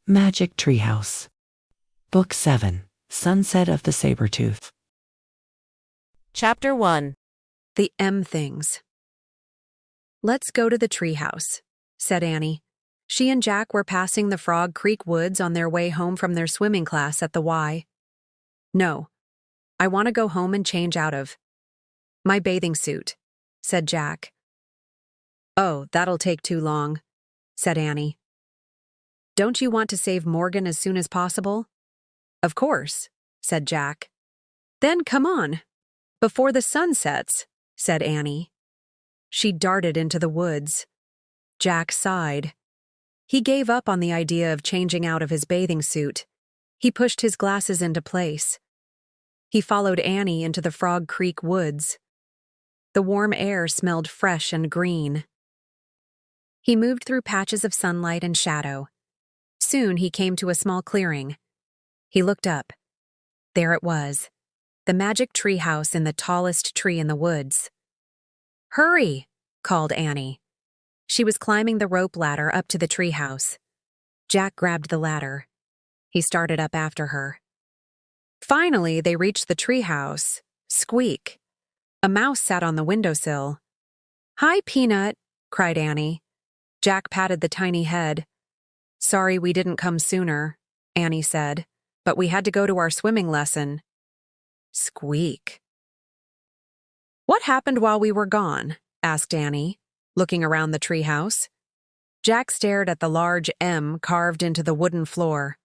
Mä직trիha우스. Book 7, Sunset of the Sabertooth. Chapter 1. The M things. "Let's go to the treehouse," said Annie. She and Jack were passing the Frog Creek woods on their way home from their swimming class at the Y. "No, I want to go home and change out of my bathing suit," said Jack. "Oh, that'll take too long," said Annie. "Don't you want to save Morgan as soon as possible?" "Of course," said Jack. "Then come on, before the sun sets," said Annie. She darted into the woods. Jack sighed. He gave up on the idea of changing out of his bathing suit. He pushed his glasses into place. He followed Annie into the Frog Creek woods. The warm air smelled fresh and green. He moved through patches of sunlight and shadow. Soon he came to a small clearing. He looked up. There it was, the magic tree house in the tallest tree in the woods. "Hurry!" called Annie. She was climbing the rope ladder up to the tree house. Jack grabbed the ladder. He started up after her. Finally, they reached the tree house. Squeak! A mouse sat on the windowsill. "Hi, Peanut!" cried Annie. Jack patted the tiny head. "Sorry we didn't come sooner," Annie said, "but we had to go to our swimming lesson." Squeak. "What happened while we were gone?" asked Annie, looking around the treehouse. Jack stared at the large M carved into the wooden floor.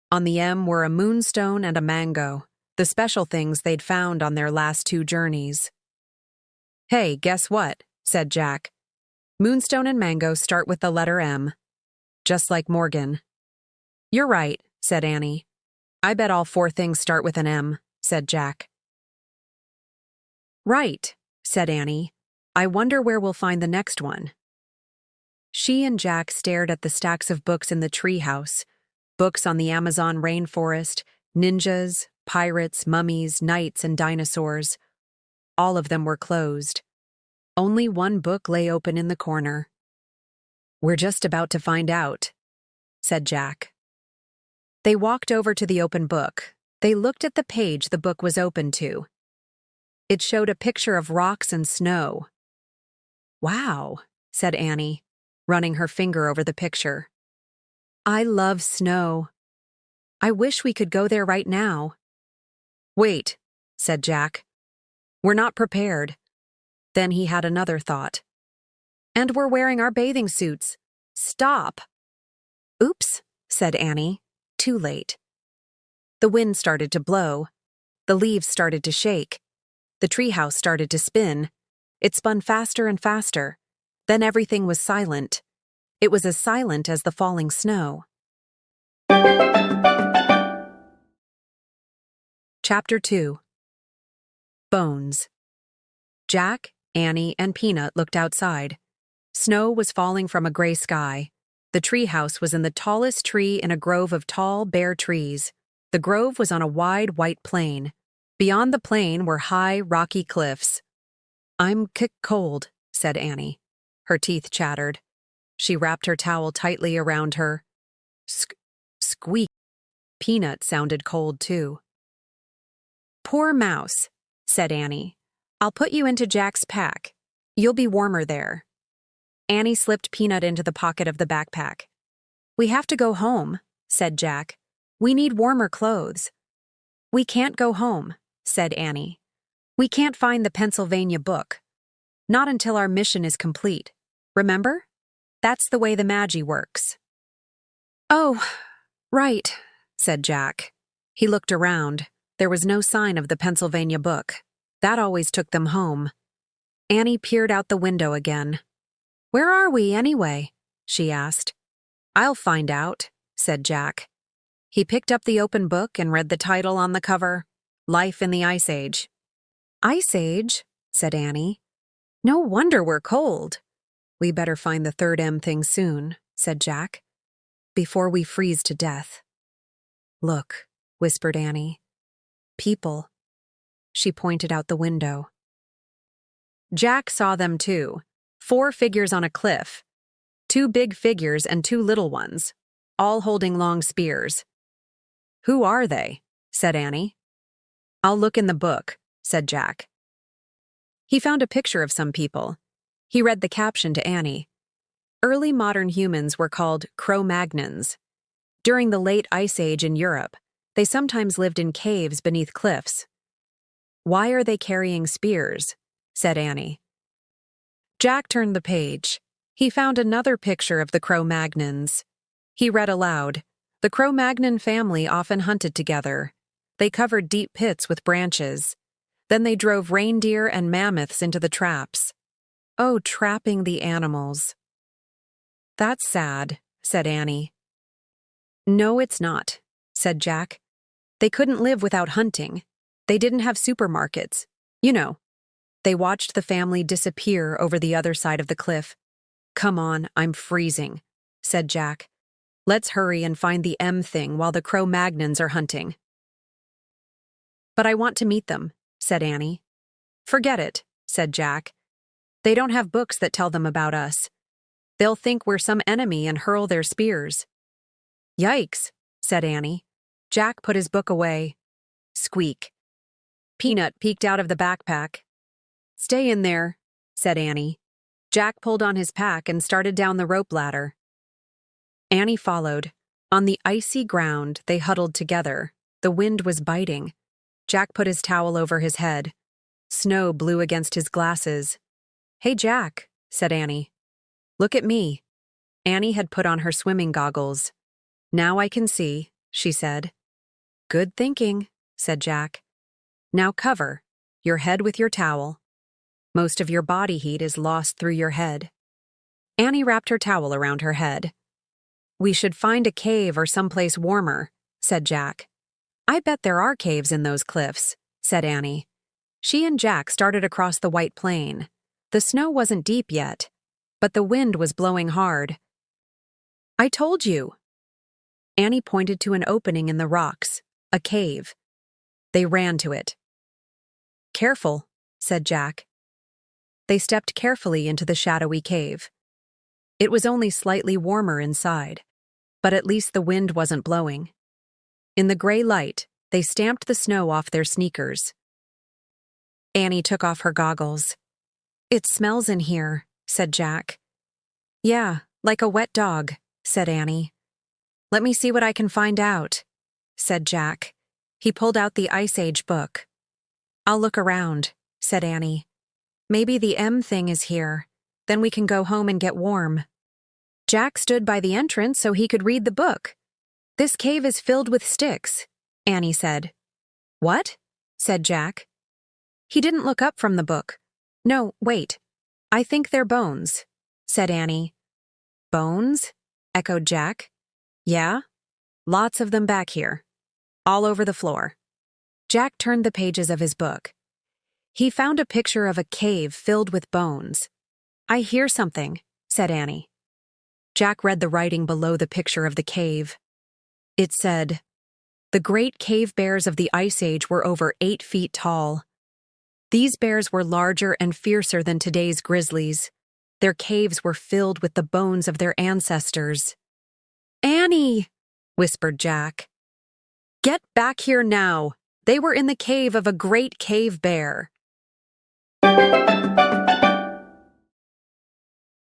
On the M were a moonstone and a mango, the special things they'd found on their last 2 journeys. "Hey, guess what?" said Jack. "Moonstone and mango start with the letter M. Just like Morgan." "You're right," said Annie. "I bet all 4 things start with an M," said Jack. "Right," said Annie. "I wonder where we'll find the next one." She and Jack stared at the stacks of books in the treehouse, books on the Amazon rainforest, ninjas, pirates, mummies, knights, and dinosaurs. All of them were closed. Only one book lay open in the corner. "We're just about to find out," said Jack. They walked over to the open book. They looked at the page the book was open to. It showed a picture of rocks and snow. "Wow," said Annie, running her finger over the picture. "I love snow. I wish we could go there right now." "Wait," said Jack. "We're not prepared." Then he had another thought. "And we're wearing our bathing suits. Stop!" "Oops," said Annie. Too late. The wind started to blow. The leaves started to shake. The treehouse started to spin. It spun faster and faster. Then everything was silent. It was as silent as the falling snow. Chapter 2. Bones. Jack, Annie, and Peanut looked outside. Snow was falling from a gray sky. The treehouse was in the tallest tree in a grove of tall, bare trees. The grove was on a wide, white plain. Beyond the plain were high, rocky cliffs. "I'm cold," said Annie. Her teeth chattered. She wrapped her towel tightly around her. Squeak. Peanut sounded cold, too. "Poor mouse," said Annie. "I'll put you into Jack's pack. You'll be warmer there." Annie slipped Peanut into the pocket of the backpack. "We have to go home," said Jack. "We need warmer clothes." "We can't go home," said Annie. "We can't find the Pennsylvania book. Not until our mission is complete. Remember? That's the way the Magi works." "Oh, right," said Jack. He looked around. There was no sign of the Pennsylvania book. That always took them home. Annie peered out the window again. "Where are we, anyway?" she asked. "I'll find out," said Jack. He picked up the open book and read the title on the cover, "Life in the Ice Age." "Ice Age?" said Annie. "No wonder we're cold." "We better find the 3rd M thing soon," said Jack, "before we freeze to death." "Look," whispered Annie. "People." She pointed out the window. Jack saw them too. 4 figures on a cliff. 2 big figures and 2 little ones. all holding long spears. "Who are they?" said Annie. "I'll look in the book," said Jack. He found a picture of some people. He read the caption to Annie. Early modern humans were called Cro-Magnons. During the late Ice Age in Europe, they sometimes lived in caves beneath cliffs. "Why are they carrying spears?" said Annie. Jack turned the page. He found another picture of the Cro-Magnons. He read aloud. The Cro-Magnon family often hunted together. They covered deep pits with branches. Then they drove reindeer and mammoths into the traps. Oh, trapping the animals. "That's sad," said Annie. "No, it's not," said Jack. "They couldn't live without hunting. They didn't have supermarkets. You know." They watched the family disappear over the other side of the cliff. "Come on, I'm freezing," said Jack. "Let's hurry and find the M thing while the Cro-Magnons are hunting." "But I want to meet them," said Annie. "Forget it," said Jack. "They don't have books that tell them about us. They'll think we're some enemy and hurl their spears." "Yikes," said Annie. Jack put his book away. Squeak. Peanut peeked out of the backpack. "Stay in there," said Annie. Jack pulled on his pack and started down the rope ladder. Annie followed. On the icy ground, they huddled together. The wind was biting. Jack put his towel over his head. Snow blew against his glasses. "Hey, Jack," said Annie. "Look at me." Annie had put on her swimming goggles. "Now I can see," she said. "Good thinking," said Jack. "Now cover your head with your towel. Most of your body heat is lost through your head." Annie wrapped her towel around her head. "We should find a cave or someplace warmer," said Jack. "I bet there are caves in those cliffs," said Annie. She and Jack started across the white plain. The snow wasn't deep yet, but the wind was blowing hard. "I told you." Annie pointed to an opening in the rocks, a cave. They ran to it. "Careful," said Jack. They stepped carefully into the shadowy cave. It was only slightly warmer inside, but at least the wind wasn't blowing. In the gray light, they stamped the snow off their sneakers. Annie took off her goggles. "It smells in here," said Jack. "Yeah, like a wet dog," said Annie. "Let me see what I can find out," said Jack. He pulled out the Ice Age book. "I'll look around," said Annie. "Maybe the M thing is here. Then we can go home and get warm." Jack stood by the entrance so he could read the book. "This cave is filled with sticks," Annie said. "What?" said Jack. He didn't look up from the book. "No, wait. I think they're bones," said Annie. "Bones?" echoed Jack. "Yeah, lots of them back here, all over the floor." Jack turned the pages of his book. He found a picture of a cave filled with bones. "I hear something," said Annie. Jack read the writing below the picture of the cave. It said, "The great cave bears of the Ice Age were over 8 feet tall. These bears were larger and fiercer than today's grizzlies. Their caves were filled with the bones of their ancestors." "Annie!" whispered Jack. "Get back here now. They were in the cave of a great cave bear."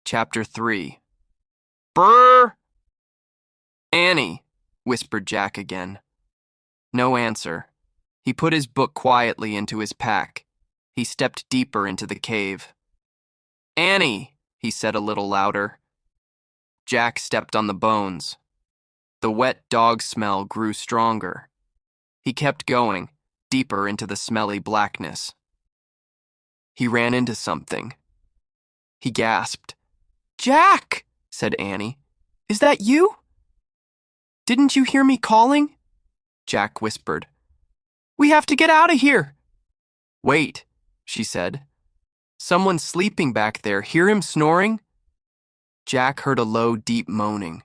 Chapter 3. Brrr! "Annie," whispered Jack again. No answer. He put his book quietly into his pack. He stepped deeper into the cave. "Annie," he said a little louder. Jack stepped on the bones. The wet dog smell grew stronger. He kept going, deeper into the smelly blackness. He ran into something. He gasped. "Jack!" said Annie. "Is that you?" "Didn't you hear me calling?" Jack whispered. "We have to get out of here." "Wait," she said. "Someone's sleeping back there. Hear him snoring?" Jack heard a low, deep moaning.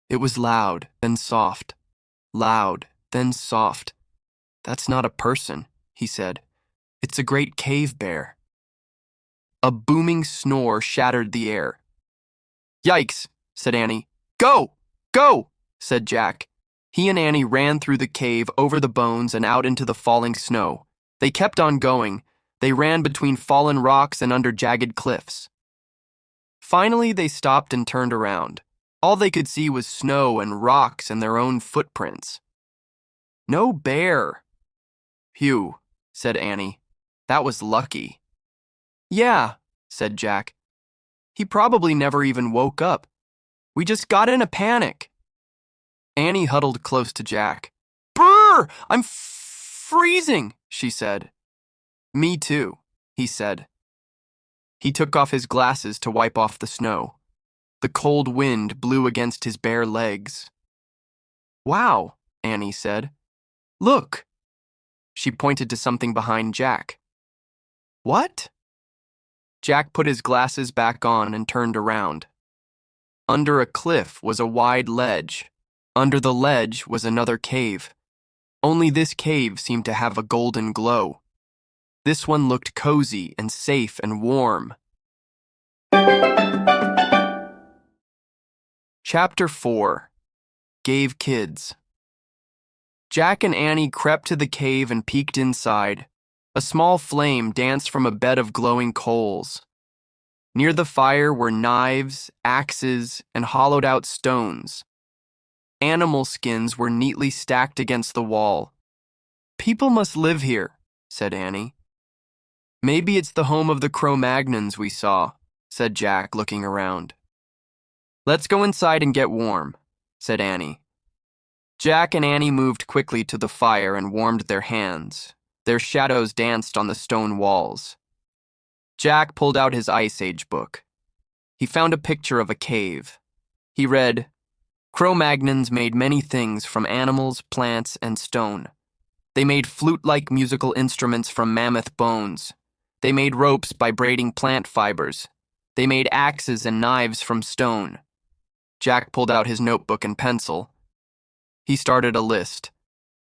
It was loud, then soft. Loud, then soft. "That's not a person," he said. "It's a great cave bear." A booming snore shattered the air. "Yikes," said Annie. "Go! Go!" said Jack. He and Annie ran through the cave, over the bones, and out into the falling snow. They kept on going. They ran between fallen rocks and under jagged cliffs. Finally, they stopped and turned around. All they could see was snow and rocks and their own footprints. No bear. Phew, said Annie. That was lucky. Yeah, said Jack. He probably never even woke up. We just got in a panic. Annie huddled close to Jack. Brrr! I'm freezing, she said. Me too, he said. He took off his glasses to wipe off the snow. The cold wind blew against his bare legs. Wow, Annie said. Look. She pointed to something behind Jack. What? Jack put his glasses back on and turned around. Under a cliff was a wide ledge. Under the ledge was another cave. Only this cave seemed to have a golden glow. This one looked cozy and safe and warm. Chapter 4. Cave Kids. Jack and Annie crept to the cave and peeked inside. A small flame danced from a bed of glowing coals. Near the fire were knives, axes, and hollowed-out stones. Animal skins were neatly stacked against the wall. People must live here, said Annie. Maybe it's the home of the Cro-Magnons we saw, said Jack, looking around. Let's go inside and get warm, said Annie. Jack and Annie moved quickly to the fire and warmed their hands. Their shadows danced on the stone walls. Jack pulled out his Ice Age book. He found a picture of a cave. He read, Cro-Magnons made many things from animals, plants, and stone. They made flute-like musical instruments from mammoth bones. They made ropes by braiding plant fibers. They made axes and knives from stone. Jack pulled out his notebook and pencil. He started a list.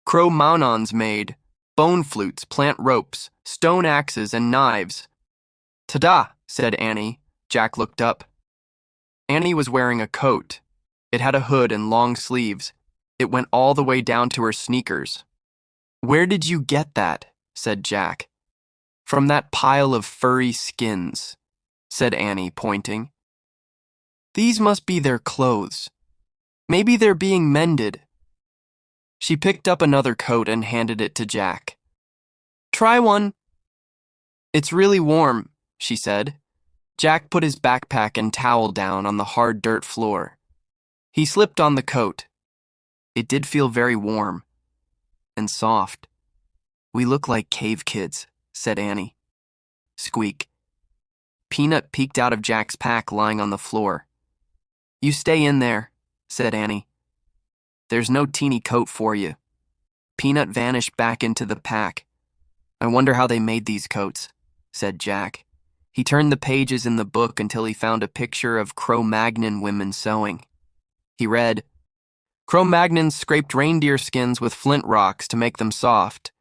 Cro-Magnons made bone flutes, plant ropes, stone axes, and knives. Ta-da, said Annie. Jack looked up. Annie was wearing a coat. It had a hood and long sleeves. It went all the way down to her sneakers. Where did you get that? Said Jack. From that pile of furry skins, said Annie, pointing. These must be their clothes. Maybe they're being mended. She picked up another coat and handed it to Jack. Try one. It's really warm, she said. Jack put his backpack and towel down on the hard dirt floor. He slipped on the coat. It did feel very warm and soft. We look like cave kids, said Annie. Squeak. Peanut peeked out of Jack's pack lying on the floor. You stay in there, said Annie. There's no teeny coat for you. Peanut vanished back into the pack. I wonder how they made these coats, said Jack. He turned the pages in the book until he found a picture of Cro-Magnon women sewing. He read, Cro-Magnons scraped reindeer skins with flint rocks to make them soft.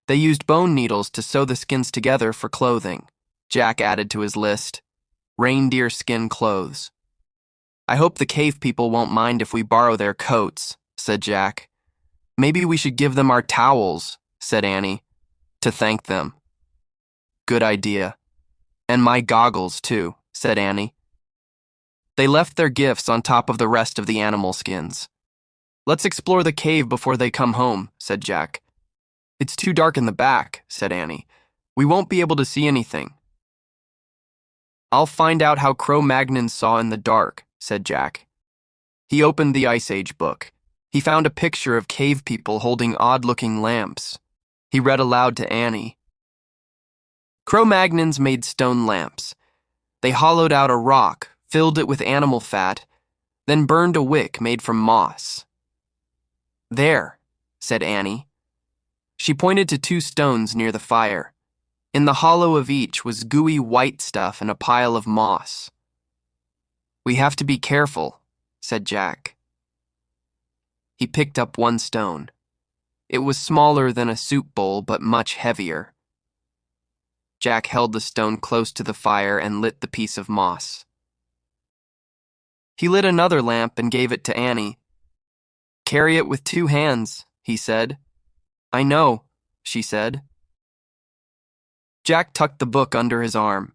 They used bone needles to sew the skins together for clothing. Jack added to his list, reindeer skin clothes. I hope the cave people won't mind if we borrow their coats, said Jack. Maybe we should give them our towels, said Annie, to thank them. Good idea. And my goggles, too, said Annie. They left their gifts on top of the rest of the animal skins. Let's explore the cave before they come home, said Jack. It's too dark in the back, said Annie. We won't be able to see anything. I'll find out how Cro-Magnons saw in the dark, said Jack. He opened the Ice Age book. He found a picture of cave people holding odd-looking lamps. He read aloud to Annie. Cro-Magnons made stone lamps. They hollowed out a rock, filled it with animal fat, then burned a wick made from moss. There, said Annie. She pointed to 2 stones near the fire. In the hollow of each was gooey white stuff and a pile of moss. We have to be careful, said Jack. He picked up one stone. It was smaller than a soup bowl, but much heavier. Jack held the stone close to the fire and lit the piece of moss. He lit another lamp and gave it to Annie. carry it with 2 hands, he said. I know, she said. Jack tucked the book under his arm.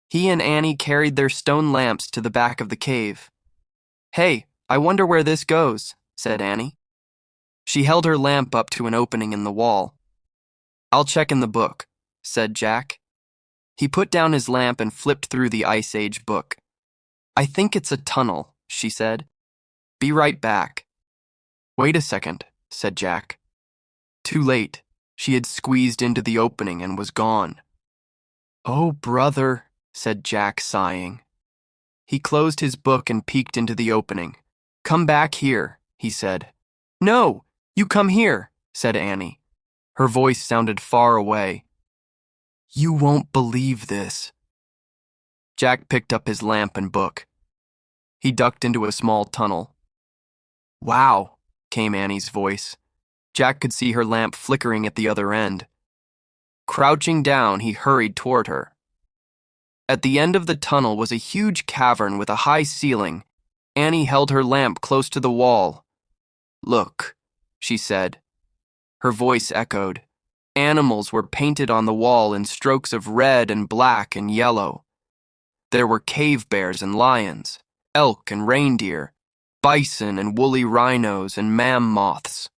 He and Annie carried their stone lamps to the back of the cave. Hey, I wonder where this goes, said Annie. She held her lamp up to an opening in the wall. I'll check in the book, said Jack. He put down his lamp and flipped through the Ice Age book. I think it's a tunnel, she said. Be right back. Wait a second, said Jack. Too late. She had squeezed into the opening and was gone. Oh, brother, said Jack, sighing. He closed his book and peeked into the opening. Come back here, he said. No, you come here, said Annie. Her voice sounded far away. You won't believe this. Jack picked up his lamp and book. He ducked into a small tunnel. Wow, came Annie's voice. Jack could see her lamp flickering at the other end. Crouching down, he hurried toward her. At the end of the tunnel was a huge cavern with a high ceiling. Annie held her lamp close to the wall. Look, she said. Her voice echoed. Animals were painted on the wall in strokes of red and black and yellow. There were cave bears and lions, elk and reindeer, bison and woolly rhinos and mammoths.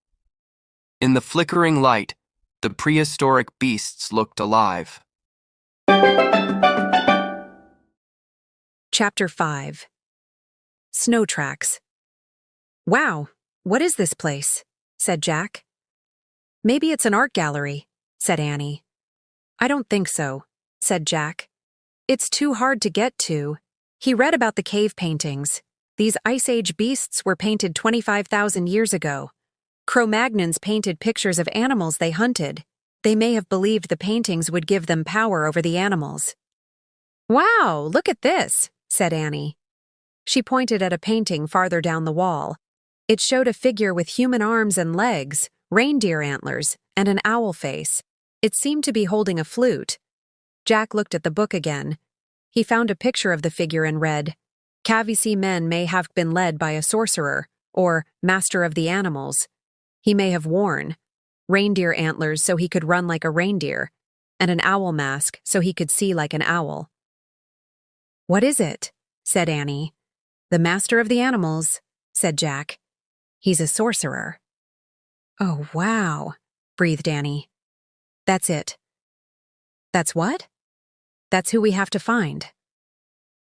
In the flickering light, the prehistoric beasts looked alive. Chapter 5. Snow Tracks. Wow, what is this place? Said Jack. Maybe it's an art gallery, said Annie. I don't think so, said Jack. It's too hard to get to. He read about the cave paintings. These Ice Age beasts were painted 25,000 years ago. Cro-Magnons painted pictures of animals they hunted. They may have believed the paintings would give them power over the animals. Wow, look at this, said Annie. She pointed at a painting farther down the wall. It showed a figure with human arms and legs, reindeer antlers, and an owl face. It seemed to be holding a flute. Jack looked at the book again. He found a picture of the figure and read, Cavesey men may have been led by a sorcerer, or master of the animals. He may have worn reindeer antlers so he could run like a reindeer, and an owl mask so he could see like an owl. What is it? Said Annie. The master of the animals, said Jack. He's a sorcerer. Oh, wow, breathed Annie. That's it. That's what? That's who we have to find.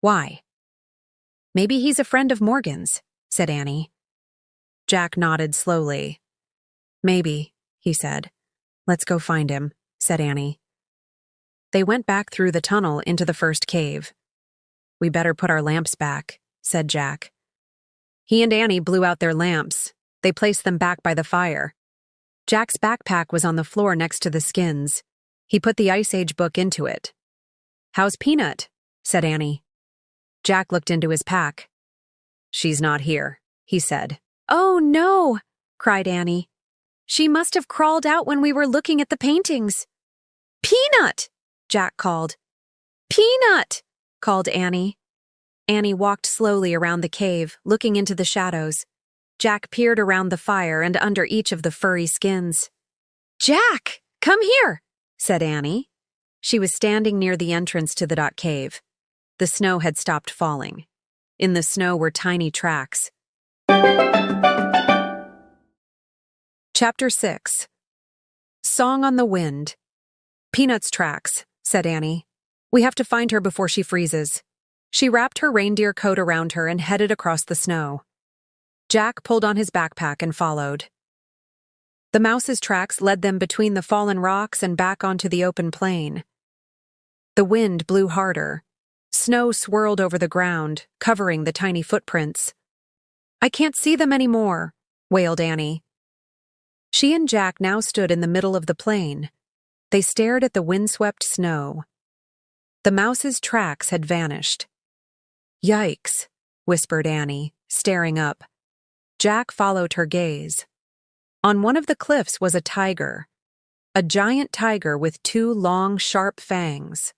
Why? Maybe he's a friend of Morgan's, said Annie. Jack nodded slowly. Maybe, he said. Let's go find him, said Annie. They went back through the tunnel into the first cave. We better put our lamps back, said Jack. He and Annie blew out their lamps. They placed them back by the fire. Jack's backpack was on the floor next to the skins. He put the Ice Age book into it. How's Peanut? Said Annie. Jack looked into his pack. She's not here, he said. Oh, no, cried Annie. She must have crawled out when we were looking at the paintings. Peanut, Jack called. Peanut, called Annie. Annie walked slowly around the cave, looking into the shadows. Jack peered around the fire and under each of the furry skins. Jack, come here, said Annie. She was standing near the entrance to the cave. The snow had stopped falling. In the snow were tiny tracks. Chapter 6. Song on the Wind. Peanut's tracks, said Annie. We have to find her before she freezes. She wrapped her reindeer coat around her and headed across the snow. Jack pulled on his backpack and followed. The mouse's tracks led them between the fallen rocks and back onto the open plain. The wind blew harder. Snow swirled over the ground, covering the tiny footprints. I can't see them anymore, wailed Annie. She and Jack now stood in the middle of the plain. They stared at the windswept snow. The mouse's tracks had vanished. Yikes, whispered Annie, staring up. Jack followed her gaze. On one of the cliffs was a tiger. A giant tiger with 2 long, sharp fangs.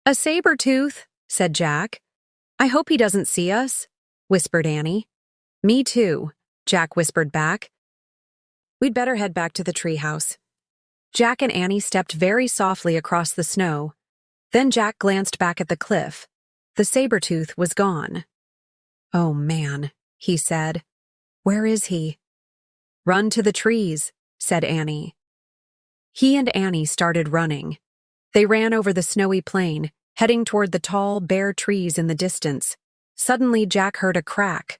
A saber-tooth, said Jack. I hope he doesn't see us, whispered Annie. Me too, Jack whispered back. We'd better head back to the treehouse. Jack and Annie stepped very softly across the snow. Then Jack glanced back at the cliff. The saber-tooth was gone. Oh man, he said. Where is he? Run to the trees, said Annie. He and Annie started running. They ran over the snowy plain, heading toward the tall, bare trees in the distance. Suddenly Jack heard a crack.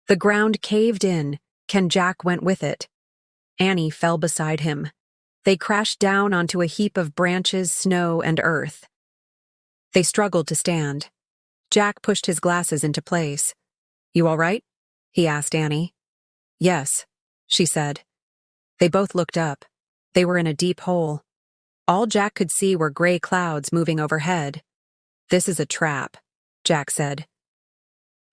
The ground caved in. Jack went with it. Annie fell beside him. They crashed down onto a heap of branches, snow, and earth. They struggled to stand. Jack pushed his glasses into place. You all right? He asked Annie. Yes, she said. They both looked up. They were in a deep hole. All Jack could see were gray clouds moving overhead. This is a trap, Jack said.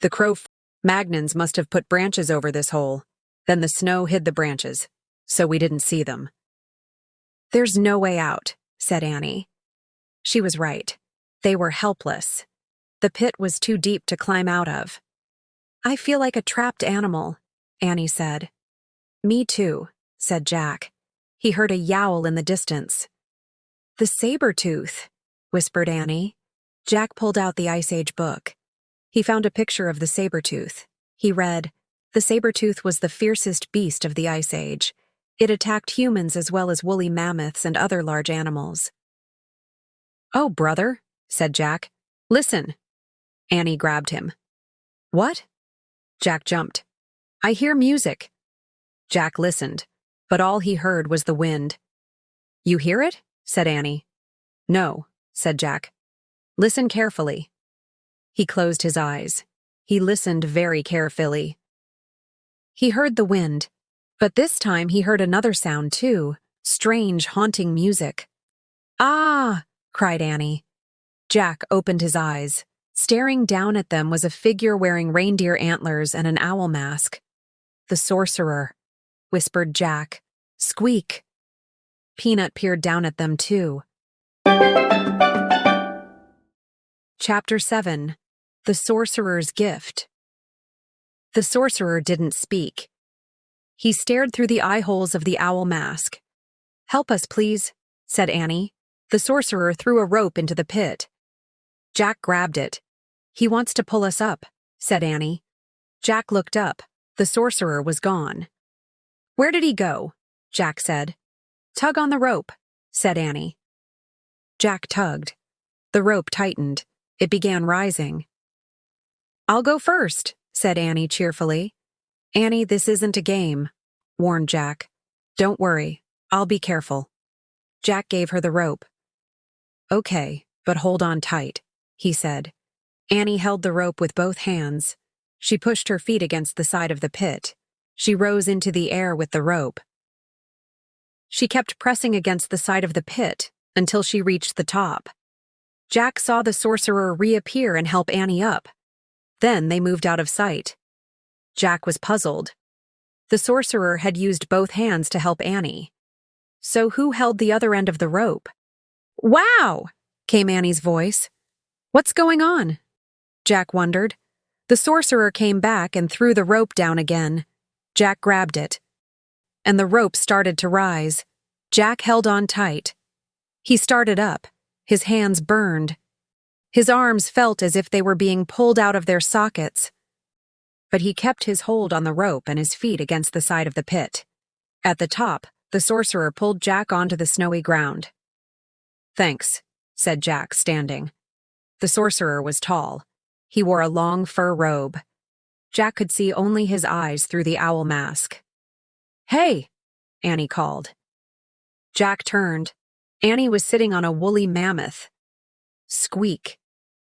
The Cro-Magnons must have put branches over this hole. Then the snow hid the branches, so we didn't see them. There's no way out, said Annie. She was right. They were helpless. The pit was too deep to climb out of. I feel like a trapped animal, Annie said. Me too, said Jack. He heard a yowl in the distance. The saber-tooth, whispered Annie. Jack pulled out the Ice Age book. He found a picture of the saber-tooth. He read, The saber-tooth was the fiercest beast of the Ice Age. It attacked humans as well as woolly mammoths and other large animals. Oh, brother, said Jack. Listen. Annie grabbed him. What? Jack jumped. I hear music. Jack listened, but all he heard was the wind. You hear it? Said Annie. No, said Jack. Listen carefully. He closed his eyes. He listened very carefully. He heard the wind, but this time he heard another sound too, strange, haunting music. Ah! Cried Annie. Jack opened his eyes. Staring down at them was a figure wearing reindeer antlers and an owl mask. The sorcerer, whispered Jack. Squeak. Peanut peered down at them too. Chapter 7. The Sorcerer's Gift. The sorcerer didn't speak. He stared through the eye holes of the owl mask. Help us, please, said Annie. The sorcerer threw a rope into the pit. Jack grabbed it. He wants to pull us up, said Annie. Jack looked up. The sorcerer was gone. Where did he go? Jack said. Tug on the rope, said Annie. Jack tugged. The rope tightened. It began rising. I'll go first, said Annie cheerfully. Annie, this isn't a game, warned Jack. Don't worry, I'll be careful. Jack gave her the rope. Okay, but hold on tight, he said. Annie held the rope with both hands. She pushed her feet against the side of the pit. She rose into the air with the rope. She kept pressing against the side of the pit until she reached the top. Jack saw the sorcerer reappear and help Annie up. Then they moved out of sight. Jack was puzzled. The sorcerer had used both hands to help Annie. So who held the other end of the rope? Wow! Came Annie's voice. What's going on? Jack wondered. The sorcerer came back and threw the rope down again. Jack grabbed it. And the rope started to rise. Jack held on tight. He started up. His hands burned. His arms felt as if they were being pulled out of their sockets. But he kept his hold on the rope and his feet against the side of the pit. At the top, the sorcerer pulled Jack onto the snowy ground. Thanks, said Jack, standing. The sorcerer was tall. He wore a long fur robe. Jack could see only his eyes through the owl mask. Hey, Annie called. Jack turned. Annie was sitting on a woolly mammoth. Squeak.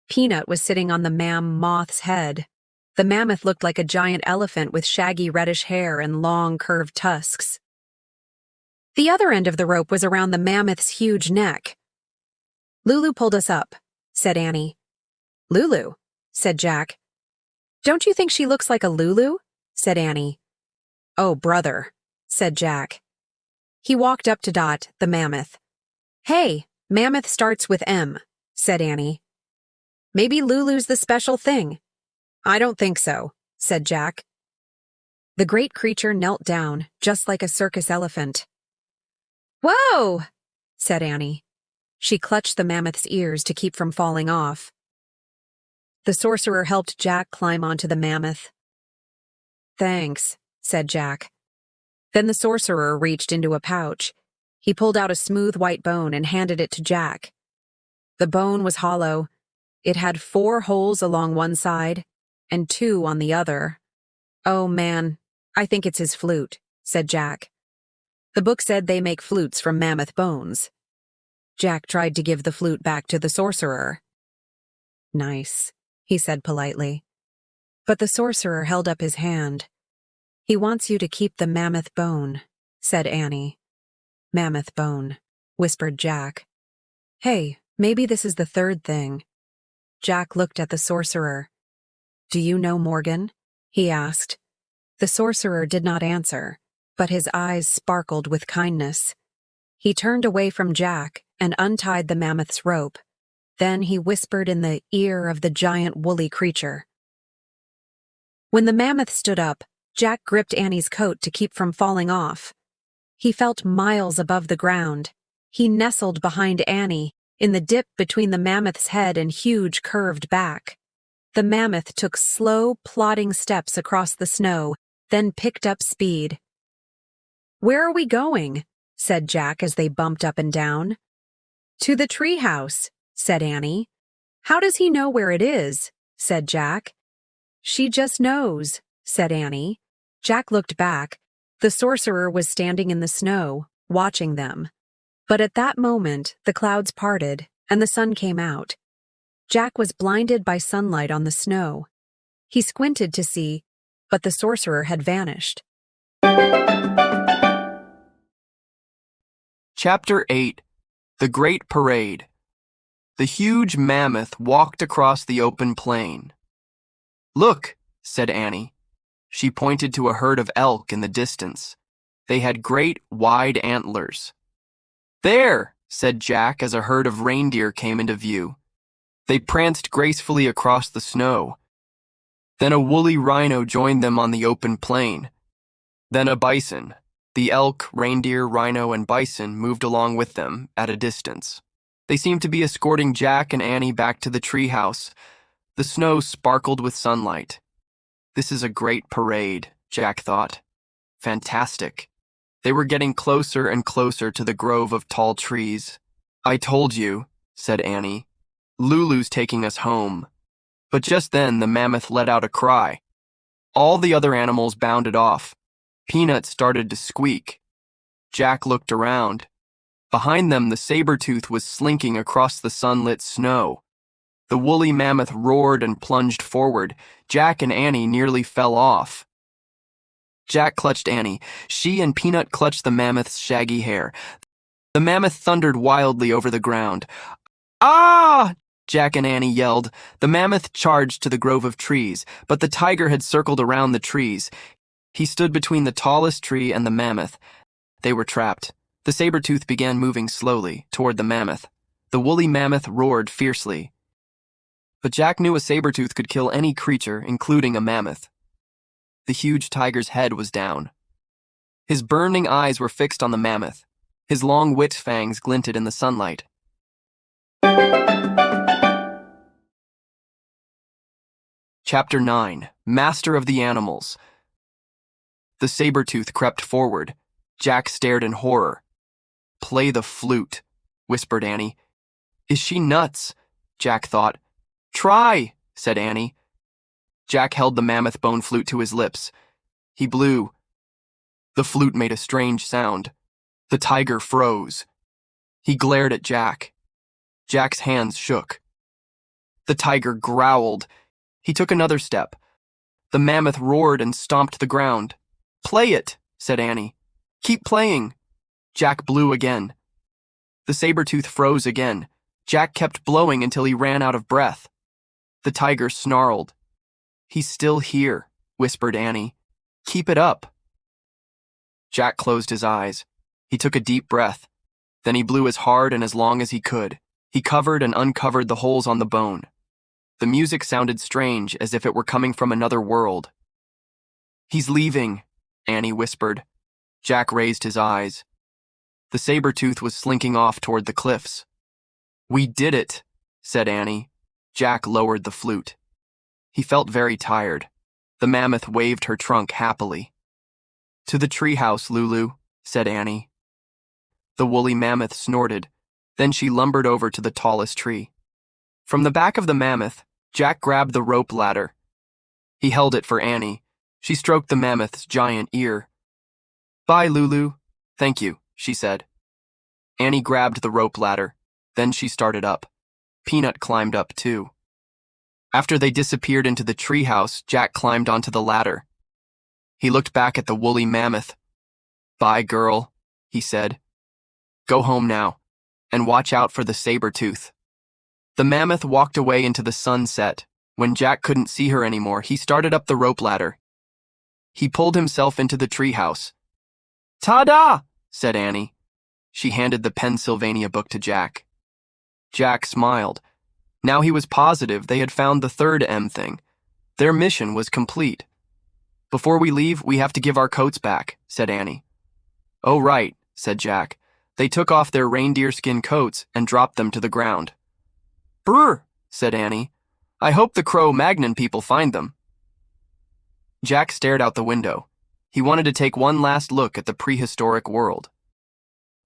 Peanut was sitting on the moth's head. The mammoth looked like a giant elephant with shaggy reddish hair and long curved tusks. The other end of the rope was around the mammoth's huge neck. Lulu pulled us up, said Annie. Lulu, said Jack. Don't you think she looks like a Lulu? Said Annie. Oh, brother, said Jack. He walked up to Dot, the mammoth. Hey, mammoth starts with M, said Annie. Maybe Lulu's the special thing. I don't think so, said Jack. The great creature knelt down, just like a circus elephant. "Whoa!" said Annie. She clutched the mammoth's ears to keep from falling off. The sorcerer helped Jack climb onto the mammoth. "Thanks," said Jack. Then the sorcerer reached into a pouch. He pulled out a smooth white bone and handed it to Jack. The bone was hollow. It had 4 holes along one side and 2 on the other. "Oh, man, I think it's his flute," said Jack. "The book said they make flutes from mammoth bones." Jack tried to give the flute back to the sorcerer. "Nice," he said politely. But the sorcerer held up his hand. "He wants you to keep the mammoth bone," said Annie. "Mammoth bone," whispered Jack. "Hey, maybe this is the 3rd thing." Jack looked at the sorcerer. "Do you know Morgan?" he asked. The sorcerer did not answer, but his eyes sparkled with kindness. He turned away from Jack and untied the mammoth's rope. Then he whispered in the ear of the giant woolly creature. When the mammoth stood up, Jack gripped Annie's coat to keep from falling off. He felt miles above the ground. He nestled behind Annie, in the dip between the mammoth's head and huge curved back. The mammoth took slow, plodding steps across the snow, then picked up speed. "Where are we going?" said Jack as they bumped up and down. "To the treehouse," said Annie. "How does he know where it is?" said Jack. "She just knows," said Annie. Jack looked back. The sorcerer was standing in the snow, watching them. But at that moment, the clouds parted, and the sun came out. Jack was blinded by sunlight on the snow. He squinted to see, but the sorcerer had vanished. Chapter 8. The Great Parade. The huge mammoth walked across the open plain. "Look," said Annie. She pointed to a herd of elk in the distance. They had great, wide antlers. "There," said Jack as a herd of reindeer came into view. They pranced gracefully across the snow. Then a woolly rhino joined them on the open plain. Then a bison. The elk, reindeer, rhino, and bison moved along with them at a distance. They seemed to be escorting Jack and Annie back to the treehouse. The snow sparkled with sunlight. "This is a great parade," Jack thought. Fantastic. They were getting closer and closer to the grove of tall trees. "I told you," said Annie. "Lulu's taking us home." But just then the mammoth let out a cry. All the other animals bounded off. Peanut started to squeak. Jack looked around. Behind them, the saber-tooth was slinking across the sunlit snow. The woolly mammoth roared and plunged forward. Jack and Annie nearly fell off. Jack clutched Annie. She and Peanut clutched the mammoth's shaggy hair. The mammoth thundered wildly over the ground. "Ah!" Jack and Annie yelled. The mammoth charged to the grove of trees, but the tiger had circled around the trees. He stood between the tallest tree and the mammoth. They were trapped. The saber-tooth began moving slowly toward the mammoth. The woolly mammoth roared fiercely. But Jack knew a saber-tooth could kill any creature, including a mammoth. The huge tiger's head was down. His burning eyes were fixed on the mammoth. His long whip fangs glinted in the sunlight. Chapter 9. Master of the Animals. The saber-tooth crept forward. Jack stared in horror. "Play the flute," whispered Annie. "Is she nuts?" Jack thought. "Try," said Annie. Jack held the mammoth bone flute to his lips. He blew. The flute made a strange sound. The tiger froze. He glared at Jack. Jack's hands shook. The tiger growled. He took another step. The mammoth roared and stomped the ground. "Play it," said Annie. "Keep playing." Jack blew again. The saber-tooth froze again. Jack kept blowing until he ran out of breath. The tiger snarled. "He's still here," whispered Annie. "Keep it up." Jack closed his eyes. He took a deep breath. Then he blew as hard and as long as he could. He covered and uncovered the holes on the bone. The music sounded strange, as if it were coming from another world. "He's leaving," Annie whispered. Jack raised his eyes. The saber-tooth was slinking off toward the cliffs. We did it, said Annie. Jack lowered the flute. He felt very tired. The mammoth waved her trunk happily. To the treehouse, Lulu, said Annie. The woolly mammoth snorted. Then she lumbered over to the tallest tree. From the back of the mammoth, Jack grabbed the rope ladder. He held it for Annie. She stroked the mammoth's giant ear. Bye, Lulu. Thank you, she said. Annie grabbed the rope ladder. Then she started up. Peanut climbed up too. After they disappeared into the treehouse, Jack climbed onto the ladder. He looked back at the woolly mammoth. Bye, girl, he said. Go home now, and watch out for the saber-tooth. The mammoth walked away into the sunset. When Jack couldn't see her anymore, he started up the rope ladder. He pulled himself into the treehouse. Ta-da! said Annie. She handed the Pennsylvania book to Jack. Jack smiled. Now he was positive they had found the third M thing. Their mission was complete. Before we leave, we have to give our coats back, said Annie. Oh, right, said Jack. They took off their reindeer skin coats and dropped them to the ground. Brrr, said Annie. I hope the Cro-Magnon people find them. Jack stared out the window. He wanted to take one last look at the prehistoric world.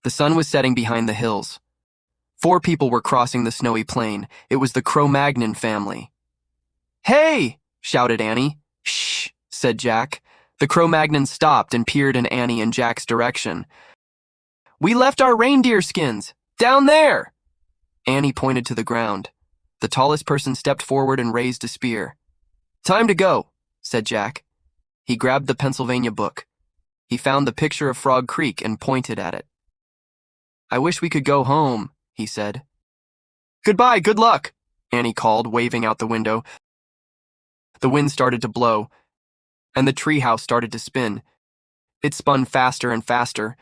The sun was setting behind the hills. 4 people were crossing the snowy plain. It was the Cro-Magnon family. Hey! shouted Annie. Shh, said Jack. The Cro-Magnons stopped and peered in Annie and Jack's direction. We left our reindeer skins! Down there! Annie pointed to the ground. The tallest person stepped forward and raised a spear. Time to go, said Jack. He grabbed the Pennsylvania book. He found the picture of Frog Creek and pointed at it. I wish we could go home, he said. Goodbye, good luck, Annie called, waving out the window. The wind started to blow, and the treehouse started to spin. It spun faster and faster.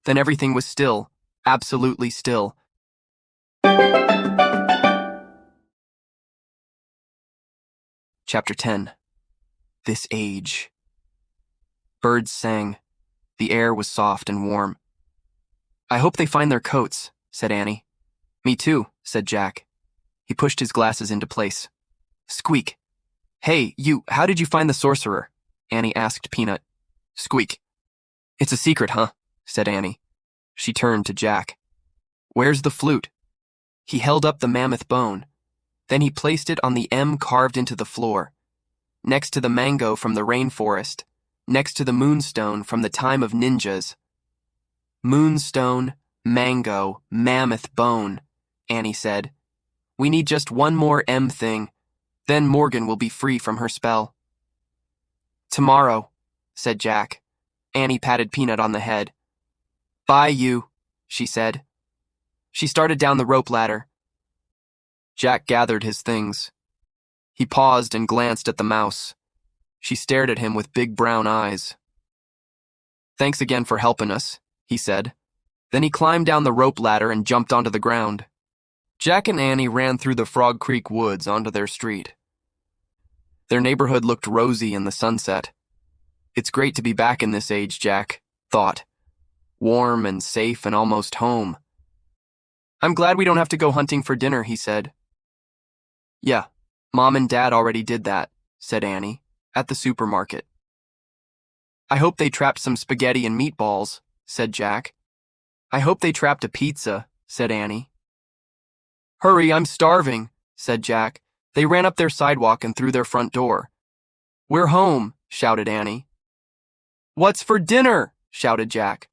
Then everything was still, absolutely still. Chapter 10. This age. Birds sang. The air was soft and warm. I hope they find their coats, said Annie. Me too, said Jack. He pushed his glasses into place. Squeak. Hey, you, how did you find the sorcerer? Annie asked Peanut. Squeak. It's a secret, huh? Said Annie. She turned to Jack. Where's the flute? He held up the mammoth bone. Then he placed it on the M carved into the floor, next to the mango from the rainforest, next to the moonstone from the time of ninjas. Moonstone, mango, mammoth bone, Annie said. We need just one more M thing. Then Morgan will be free from her spell. Tomorrow, said Jack. Annie patted Peanut on the head. Bye, you, she said. She started down the rope ladder. Jack gathered his things. He paused and glanced at the mouse. She stared at him with big brown eyes. Thanks again for helping us, he said. Then he climbed down the rope ladder and jumped onto the ground. Jack and Annie ran through the Frog Creek woods onto their street. Their neighborhood looked rosy in the sunset. It's great to be back in this age, Jack thought. Warm and safe and almost home. I'm glad we don't have to go hunting for dinner, he said. Yeah, Mom and Dad already did that, said Annie, at the supermarket. I hope they trapped some spaghetti and meatballs, said Jack. I hope they trapped a pizza, said Annie. Hurry, I'm starving, said Jack. They ran up their sidewalk and through their front door. We're home, shouted Annie. What's for dinner? Shouted Jack.